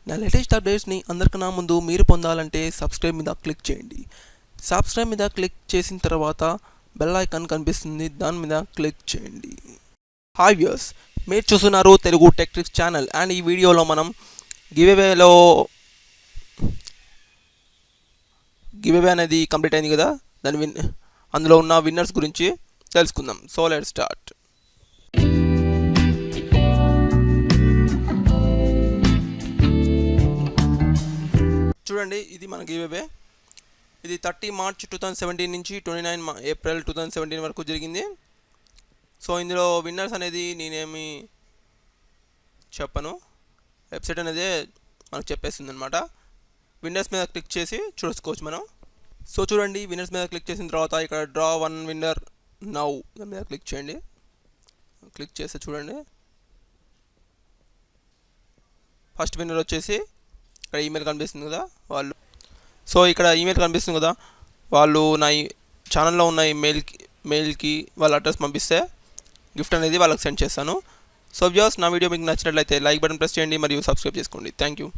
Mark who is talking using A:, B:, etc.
A: నా లేటెస్ట్ అప్డేట్స్ని అందరికన్నా ముందు మీరు పొందాలంటే సబ్స్క్రైబ్ మీద క్లిక్ చేయండి. సబ్స్క్రైబ్ మీద క్లిక్ చేసిన తర్వాత బెల్ ఐకాన్ కనిపిస్తుంది, దాని మీద క్లిక్ చేయండి. హాయ్ వ్యూయర్స్, మీరు చూస్తున్నారు Telugu tech tricks channel. And ఈ వీడియోలో మనం గివ్ అవే అనేది కంప్లీట్ అయింది కదా, అందులో ఉన్న విన్నర్స్ గురించి తెలుసుకుందాం. So let's start. చూడండి, ఇది మన గివ్ అవే. ఇది 30 మార్చ్ 2017 నుంచి 29 ఏప్రిల్ 2017 వరకు జరిగింది. సో ఇందులో విన్నర్స్ అనేది నేనేమి చెప్పను, వెబ్సైట్ అనేది మనకు చెప్పేస్తుంది అనమాట. విన్నర్స్ మీద క్లిక్ చేసి చూసుకోవచ్చు మనం. సో చూడండి, విన్నర్స్ మీద క్లిక్ చేసిన తర్వాత ఇక్కడ డ్రా వన్ విన్నర్ నౌ దాని మీద క్లిక్ చేయండి. క్లిక్ చేస్తే చూడండి, ఫస్ట్ విన్నర్ వచ్చేసి ఇక్కడ ఈమెయిల్ కనిపిస్తుంది కదా వాళ్ళు. సో ఇక్కడ ఈమెయిల్ కనిపిస్తుంది కదా, వాళ్ళు నా ఛానల్లో ఉన్న మెయిల్కి వాళ్ళ అడ్రస్ పంపిస్తే గిఫ్ట్ అనేది వాళ్ళకి సెండ్ చేస్తాను. సో వ్యూయర్స్, నా వీడియో మీకు నచ్చినట్లయితే లైక్ బటన్ ప్రెస్ చేయండి మరియు సబ్స్క్రైబ్ చేసుకోండి. Thank you.